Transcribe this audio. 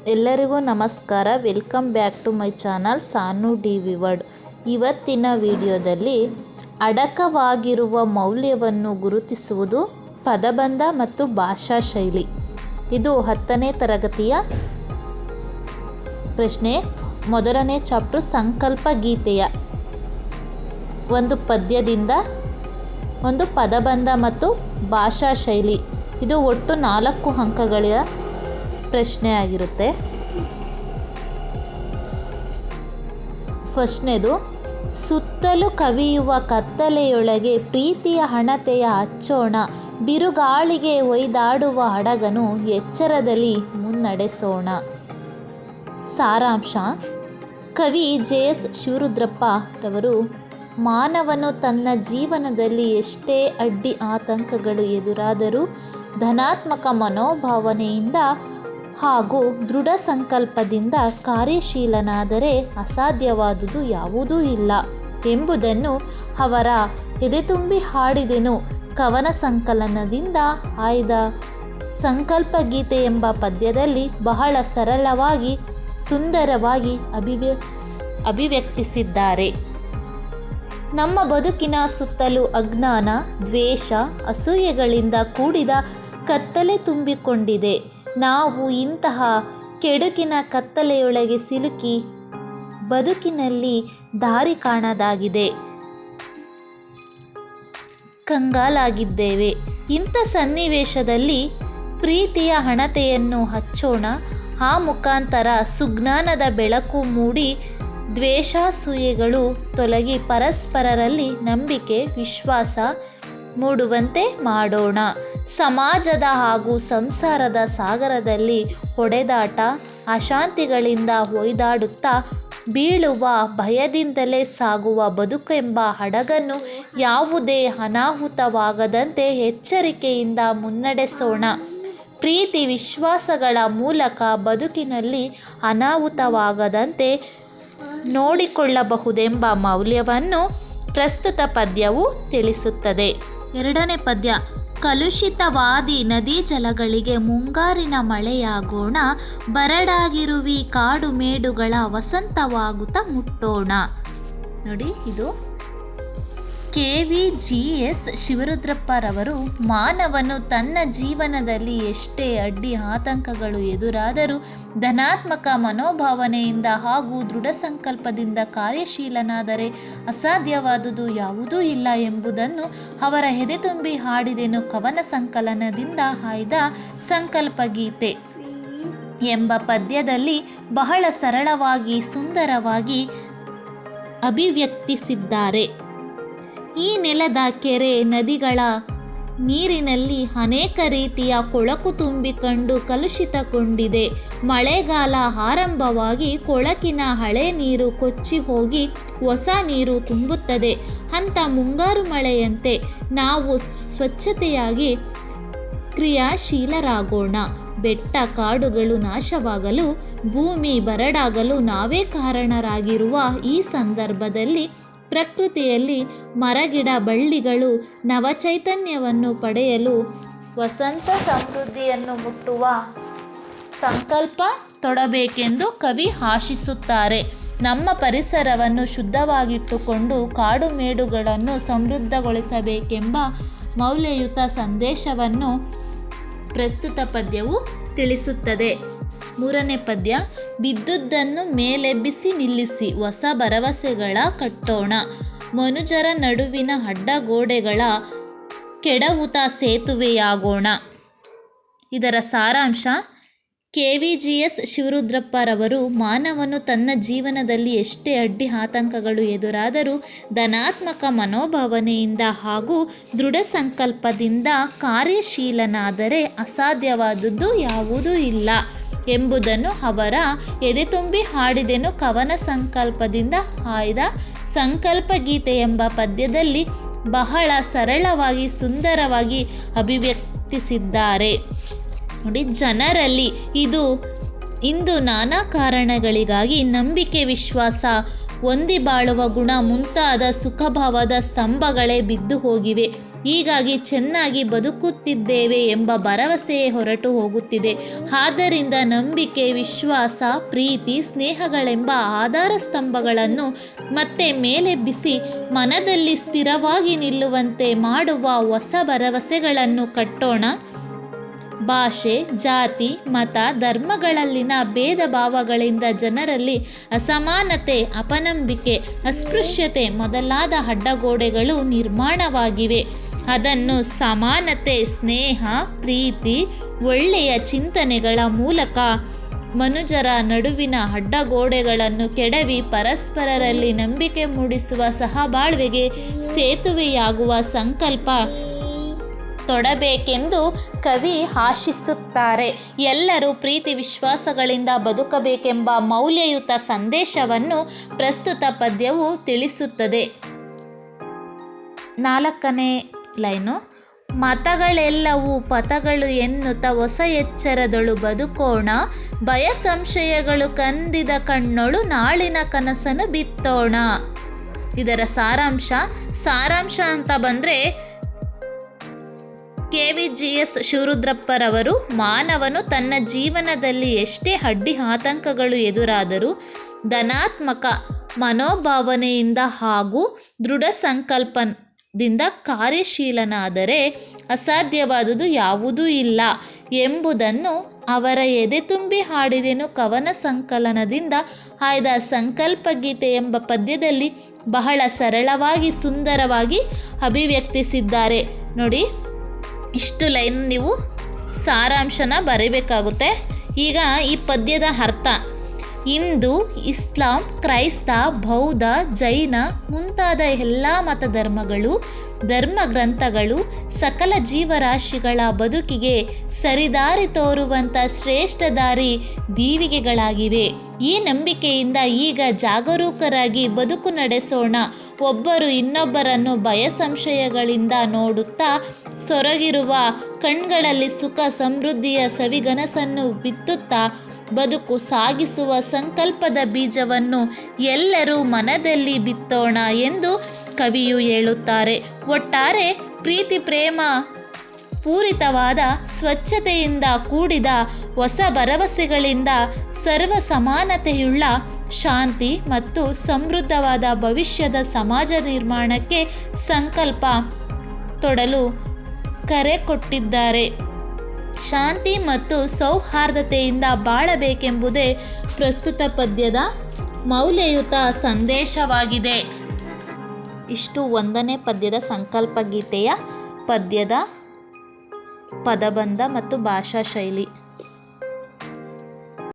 ಎಲ್ಲರಿಗೂ ನಮಸ್ಕಾರ. Welcome back to my channel Sanu D V world. ಇವತ್ತಿನ ವಿಡಿಯೋದಲ್ಲಿ ಅಡಕವಾಗಿರುವ ಮೌಲ್ಯವನ್ನು ಗುರುತಿಸುವುದು, ಪದಬಂಧ ಮತ್ತು ಭಾಷಾ ಶೈಲಿ. ಇದು 10ನೇ ತರಗತಿಯ ಪ್ರಶ್ನೆ. ಮೊದಲನೇ ಚಾಪ್ಟರ್ ಸಂಕಲ್ಪ ಗೀತೆಯ ಒಂದು ಪದ್ಯದಿಂದ ಒಂದು ಪದಬಂಧ ಮತ್ತು ಭಾಷಾ ಶೈಲಿ. ಇದು ಒಟ್ಟು 4 ಅಂಕಗಳ ಪ್ರಶ್ನೆ ಆಗಿರುತ್ತೆ. ಫಸ್ಟ್ನೇದು, ಸುತ್ತಲೂ ಕವಿಯುವ ಕತ್ತಲೆಯೊಳಗೆ ಪ್ರೀತಿಯ ಹಣತೆಯ ಹಚ್ಚೋಣ, ಬಿರುಗಾಳಿಗೆ ಒಯ್ದಾಡುವ ಹಡಗನು ಎಚ್ಚರದಲ್ಲಿ ಮುನ್ನಡೆಸೋಣ. ಸಾರಾಂಶ: ಕವಿ JS ಶಿವರುದ್ರಪ್ಪ ರವರು ಮಾನವನು ತನ್ನ ಜೀವನದಲ್ಲಿ ಎಷ್ಟೇ ಅಡ್ಡಿ ಆತಂಕಗಳು ಎದುರಾದರೂ ಧನಾತ್ಮಕ ಮನೋಭಾವನೆಯಿಂದ ಹಾಗೂ ದೃಢ ಸಂಕಲ್ಪದಿಂದ ಕಾರ್ಯಶೀಲನಾದರೆ ಅಸಾಧ್ಯವಾದುದು ಯಾವುದೂ ಇಲ್ಲ ಎಂಬುದನ್ನು ಅವರ ಎದೆತುಂಬಿ ಹಾಡಿದೆನು ಕವನ ಸಂಕಲನದಿಂದ ಆಯ್ದ ಸಂಕಲ್ಪ ಗೀತೆ ಎಂಬ ಪದ್ಯದಲ್ಲಿ ಬಹಳ ಸರಳವಾಗಿ, ಸುಂದರವಾಗಿ ಅಭಿವ್ಯಕ್ತಿಸಿದ್ದಾರೆ. ನಮ್ಮ ಬದುಕಿನ ಸುತ್ತಲೂ ಅಜ್ಞಾನ, ದ್ವೇಷ, ಅಸೂಯೆಗಳಿಂದ ಕೂಡಿದ ಕತ್ತಲೆ ತುಂಬಿಕೊಂಡಿದೆ. ನಾವು ಇಂತಹ ಕೆಡುಕಿನ ಕತ್ತಲೆಯೊಳಗೆ ಸಿಲುಕಿ ಬದುಕಿನಲ್ಲಿ ದಾರಿ ಕಾಣದಾಗಿದೆ, ಕಂಗಾಲಾಗಿದ್ದೇವೆ. ಇಂಥ ಸನ್ನಿವೇಶದಲ್ಲಿ ಪ್ರೀತಿಯ ಹಣತೆಯನ್ನು ಹಚ್ಚೋಣ. ಆ ಮುಖಾಂತರ ಸುಜ್ಞಾನದ ಬೆಳಕು ಮೂಡಿ ದ್ವೇಷಾಸೂಯೆಗಳು ತೊಲಗಿ ಪರಸ್ಪರರಲ್ಲಿ ನಂಬಿಕೆ, ವಿಶ್ವಾಸ ಮೂಡುವಂತೆ ಮಾಡೋಣ. ಸಮಾಜದ ಹಾಗೂ ಸಂಸಾರದ ಸಾಗರದಲ್ಲಿ ಹೊಡೆದಾಟ, ಅಶಾಂತಿಗಳಿಂದ ಒಯ್ದಾಡುತ್ತಾ ಬೀಳುವ ಭಯದಿಂದಲೇ ಸಾಗುವ ಬದುಕೆಂಬ ಹಡಗನ್ನು ಯಾವುದೇ ಅನಾಹುತವಾಗದಂತೆ ಎಚ್ಚರಿಕೆಯಿಂದ ಮುನ್ನಡೆಸೋಣ. ಪ್ರೀತಿ ವಿಶ್ವಾಸಗಳ ಮೂಲಕ ಬದುಕಿನಲ್ಲಿ ಅನಾಹುತವಾಗದಂತೆ ನೋಡಿಕೊಳ್ಳಬಹುದೆಂಬ ಮೌಲ್ಯವನ್ನು ಪ್ರಸ್ತುತ ಪದ್ಯವು ತಿಳಿಸುತ್ತದೆ. ಎರಡನೇ ಪದ್ಯ: ಕಲುಷಿತವಾದಿ ನದಿ ಜಲಗಳಿಗೆ ಮುಂಗಾರಿನ ಮಳೆಯಾಗೋಣ, ಬರಡಾಗಿರುವಿ ಕಾಡು ಮೇಡುಗಳ ವಸಂತವಾಗುತ್ತ ಮುಟ್ಟೋಣ. ನೋಡಿ, ಇದು KVGS ಶಿವರುದ್ರಪ್ಪರವರು ಮಾನವನು ತನ್ನ ಜೀವನದಲ್ಲಿ ಎಷ್ಟೇ ಅಡ್ಡಿ ಆತಂಕಗಳು ಎದುರಾದರೂ ಧನಾತ್ಮಕ ಮನೋಭಾವನೆಯಿಂದ ಹಾಗೂ ದೃಢ ಸಂಕಲ್ಪದಿಂದ ಕಾರ್ಯಶೀಲನಾದರೆ ಅಸಾಧ್ಯವಾದುದು ಯಾವುದೂ ಇಲ್ಲ ಎಂಬುದನ್ನು ಅವರ ಎದೆತುಂಬಿ ಹಾಡಿದೆನು ಕವನ ಸಂಕಲನದಿಂದ ಆಯ್ದ ಸಂಕಲ್ಪ ಗೀತೆ ಎಂಬ ಪದ್ಯದಲ್ಲಿ ಬಹಳ ಸರಳವಾಗಿ, ಸುಂದರವಾಗಿ ಅಭಿವ್ಯಕ್ತಿಸಿದ್ದಾರೆ. ಈ ನೆಲದ ಕೆರೆ ನದಿಗಳ ನೀರಿನಲ್ಲಿ ಅನೇಕ ರೀತಿಯ ಕೊಳಕು ತುಂಬಿಕೊಂಡು ಕಲುಷಿತಗೊಂಡಿದೆ. ಮಳೆಗಾಲ ಆರಂಭವಾಗಿ ಕೊಳಕಿನ ಹಳೆ ನೀರು ಕೊಚ್ಚಿ ಹೋಗಿ ಹೊಸ ನೀರು ತುಂಬುತ್ತದೆ. ಅಂಥ ಮುಂಗಾರು ಮಳೆಯಂತೆ ನಾವು ಸ್ವಚ್ಛತೆಯಾಗಿ ಕ್ರಿಯಾಶೀಲರಾಗೋಣ. ಬೆಟ್ಟ ಕಾಡುಗಳು ನಾಶವಾಗಲು, ಭೂಮಿ ಬರಡಾಗಲು ನಾವೇ ಕಾರಣರಾಗಿರುವ ಈ ಸಂದರ್ಭದಲ್ಲಿ ಪ್ರಕೃತಿಯಲ್ಲಿ ಮರಗಿಡ ಬಳ್ಳಿಗಳು ನವಚೈತನ್ಯವನ್ನು ಪಡೆಯಲು ವಸಂತ ಸಮೃದ್ಧಿಯನ್ನು ಮುಟ್ಟುವ ಸಂಕಲ್ಪ ತೊಡಬೇಕೆಂದು ಕವಿ ಆಶಿಸುತ್ತಾರೆ. ನಮ್ಮ ಪರಿಸರವನ್ನು ಶುದ್ಧವಾಗಿಟ್ಟುಕೊಂಡು ಕಾಡು ಮೇಡುಗಳನ್ನು ಸಮೃದ್ಧಗೊಳಿಸಬೇಕೆಂಬ ಮೌಲ್ಯಯುತ ಸಂದೇಶವನ್ನು ಪ್ರಸ್ತುತ ಪದ್ಯವು ತಿಳಿಸುತ್ತದೆ. ಮೂರನೇ ಪದ್ಯ: ಬಿದ್ದುದನ್ನು ಮೇಲೆಬ್ಬಿಸಿ ನಿಲ್ಲಿಸಿ, ಹೊಸ ಭರವಸೆಗಳ ಕಟ್ಟೋಣ, ಮನುಜರ ನಡುವಿನ ಅಡ್ಡಗೋಡೆಗಳ ಕೆಡವುತ ಸೇತುವೆಯಾಗೋಣ. ಇದರ ಸಾರಾಂಶ: KVGS ಶಿವರುದ್ರಪ್ಪರವರು ಮಾನವನು ತನ್ನ ಜೀವನದಲ್ಲಿ ಎಷ್ಟೇ ಅಡ್ಡಿ ಆತಂಕಗಳು ಎದುರಾದರೂ ಧನಾತ್ಮಕ ಮನೋಭಾವನೆಯಿಂದ ಹಾಗೂ ದೃಢ ಸಂಕಲ್ಪದಿಂದ ಕಾರ್ಯಶೀಲನಾದರೆ ಅಸಾಧ್ಯವಾದುದು ಯಾವುದೂ ಇಲ್ಲ ಎಂಬುದನ್ನು ಅವರ ಎದೆತುಂಬಿ ಹಾಡಿದೆನು ಕವನ ಸಂಕಲ್ಪದಿಂದ ಆಯ್ದ ಸಂಕಲ್ಪ ಗೀತೆ ಎಂಬ ಪದ್ಯದಲ್ಲಿ ಬಹಳ ಸರಳವಾಗಿ, ಸುಂದರವಾಗಿ ಅಭಿವ್ಯಕ್ತಿಸಿದ್ದಾರೆ. ನೋಡಿ, ಜನರಲ್ಲಿ ಇಂದು ನಾನಾ ಕಾರಣಗಳಿಗಾಗಿ ನಂಬಿಕೆ, ವಿಶ್ವಾಸ, ಹೊಂದಿ ಬಾಳುವ ಗುಣ ಮುಂತಾದ ಸುಖಭಾವದ ಸ್ತಂಭಗಳೇ ಬಿದ್ದು ಹೋಗಿವೆ. ಹೀಗಾಗಿ ಚೆನ್ನಾಗಿ ಬದುಕುತ್ತಿದ್ದೇವೆ ಎಂಬ ಭರವಸೆಯೇ ಹೊರಟು ಹೋಗುತ್ತಿದೆ. ಆದ್ದರಿಂದ ನಂಬಿಕೆ, ವಿಶ್ವಾಸ, ಪ್ರೀತಿ, ಸ್ನೇಹಗಳೆಂಬ ಆಧಾರ ಸ್ತಂಭಗಳನ್ನು ಮತ್ತೆ ಮೇಲೆಬ್ಬಿಸಿ ಮನದಲ್ಲಿ ಸ್ಥಿರವಾಗಿ ನಿಲ್ಲುವಂತೆ ಮಾಡುವ ಹೊಸ ಭರವಸೆಗಳನ್ನು ಕಟ್ಟೋಣ. ಭಾಷೆ, ಜಾತಿ, ಮತ, ಧರ್ಮಗಳಲ್ಲಿನ ಭೇದ ಭಾವಗಳಿಂದ ಜನರಲ್ಲಿ ಅಸಮಾನತೆ, ಅಪನಂಬಿಕೆ, ಅಸ್ಪೃಶ್ಯತೆ ಮೊದಲಾದ ಅಡ್ಡಗೋಡೆಗಳು ನಿರ್ಮಾಣವಾಗಿವೆ. ಅದನ್ನು ಸಮಾನತೆ, ಸ್ನೇಹ, ಪ್ರೀತಿ, ಒಳ್ಳೆಯ ಚಿಂತನೆಗಳ ಮೂಲಕ ಮನುಜರ ನಡುವಿನ ಅಡ್ಡಗೋಡೆಗಳನ್ನು ಕೆಡವಿ ಪರಸ್ಪರರಲ್ಲಿ ನಂಬಿಕೆ ಮೂಡಿಸುವ ಸಹಬಾಳ್ವೆಗೆ ಸೇತುವೆಯಾಗುವ ಸಂಕಲ್ಪ ತೊಡಬೇಕೆಂದು ಕವಿ ಆಶಿಸುತ್ತಾರೆ. ಎಲ್ಲರೂ ಪ್ರೀತಿ ವಿಶ್ವಾಸಗಳಿಂದ ಬದುಕಬೇಕೆಂಬ ಮೌಲ್ಯಯುತ ಸಂದೇಶವನ್ನು ಪ್ರಸ್ತುತ ಪದ್ಯವು ತಿಳಿಸುತ್ತದೆ. 4ನೇ ಲೈನು. ಮತಗಳೆಲ್ಲವೂ ಪಥಗಳು ಎನ್ನುತ್ತ ಹೊಸ ಎಚ್ಚರದಳು ಬದುಕೋಣ, ಭಯ ಸಂಶಯಗಳು ಕಂದಿದ ಕಣ್ಣೊಳು ನಾಳಿನ ಕನಸನ್ನು ಬಿತ್ತೋಣ. ಇದರ ಸಾರಾಂಶ ಅಂತ ಬಂದರೆ KVGS ಶಿವರುದ್ರಪ್ಪರವರು ಮಾನವನು ತನ್ನ ಜೀವನದಲ್ಲಿ ಎಷ್ಟೇ ಅಡ್ಡಿ ಆತಂಕಗಳು ಎದುರಾದರೂ ಧನಾತ್ಮಕ ಮನೋಭಾವನೆಯಿಂದ ಹಾಗೂ ದೃಢ ಸಂಕಲ್ಪದಿಂದ ಕಾರ್ಯಶೀಲನಾದರೆ ಅಸಾಧ್ಯವಾದುದು ಯಾವುದೂ ಇಲ್ಲ ಎಂಬುದನ್ನು ಅವರ ಎದೆ ತುಂಬಿ ಹಾಡಿದೆನು ಕವನ ಸಂಕಲನದಿಂದ ಆಯ್ದ ಸಂಕಲ್ಪ ಗೀತೆ ಎಂಬ ಪದ್ಯದಲ್ಲಿ ಬಹಳ ಸರಳವಾಗಿ ಸುಂದರವಾಗಿ ಅಭಿವ್ಯಕ್ತಿಸಿದ್ದಾರೆ. ನೋಡಿ, ಇಷ್ಟು ಲೈನ್ ನೀವು ಸಾರಾಂಶನ ಬರೀಬೇಕಾಗುತ್ತೆ. ಈಗ ಈ ಪದ್ಯದ ಅರ್ಥ: ಹಿಂದೂ, ಇಸ್ಲಾಂ, ಕ್ರೈಸ್ತ, ಬೌದ್ಧ, ಜೈನ ಮುಂತಾದ ಎಲ್ಲ ಮತಧರ್ಮಗಳು, ಧರ್ಮಗ್ರಂಥಗಳು ಸಕಲ ಜೀವರಾಶಿಗಳ ಬದುಕಿಗೆ ಸರಿದಾರಿ ತೋರುವಂಥ ಶ್ರೇಷ್ಠ ದಾರಿ ದೀವಿಗೆಗಳಾಗಿವೆ. ಈ ನಂಬಿಕೆಯಿಂದ ಈಗ ಜಾಗರೂಕರಾಗಿ ಬದುಕು ನಡೆಸೋಣ. ಒಬ್ಬರು ಇನ್ನೊಬ್ಬರನ್ನು ಭಯ ಸಂಶಯಗಳಿಂದ ನೋಡುತ್ತಾ ಸೊರಗಿರುವ ಕಣ್ಗಳಲ್ಲಿ ಸುಖ ಸಮೃದ್ಧಿಯ ಸವಿಗನಸನ್ನು ಬಿತ್ತುತ್ತಾ ಬದುಕು ಸಾಗಿಸುವ ಸಂಕಲ್ಪದ ಬೀಜವನ್ನು ಎಲ್ಲರೂ ಮನದಲ್ಲಿ ಬಿತ್ತೋಣ ಎಂದು ಕವಿಯು ಹೇಳುತ್ತಾರೆ. ಒಟ್ಟಾರೆ ಪ್ರೀತಿ ಪ್ರೇಮ ಪೂರಿತವಾದ, ಸ್ವಚ್ಛತೆಯಿಂದ ಕೂಡಿದ, ಹೊಸ ಭರವಸೆಗಳಿಂದ ಸರ್ವ ಸಮಾನತೆಯುಳ್ಳ, ಶಾಂತಿ ಮತ್ತು ಸಮೃದ್ಧವಾದ ಭವಿಷ್ಯದ ಸಮಾಜ ನಿರ್ಮಾಣಕ್ಕೆ ಸಂಕಲ್ಪ ತೊಡಲು ಕರೆ ಕೊಟ್ಟಿದ್ದಾರೆ. ಶಾಂತಿ ಮತ್ತು ಸೌಹಾರ್ದತೆಯಿಂದ ಬಾಳಬೇಕೆಂಬುದೇ ಪ್ರಸ್ತುತ ಪದ್ಯದ ಮೌಲ್ಯಯುತ ಸಂದೇಶವಾಗಿದೆ. ಇಷ್ಟು 1ನೇ ಪದ್ಯದ ಸಂಕಲ್ಪ ಗೀತೆಯ ಪದ್ಯದ ಪದಬಂಧ ಮತ್ತು ಭಾಷಾ ಶೈಲಿ.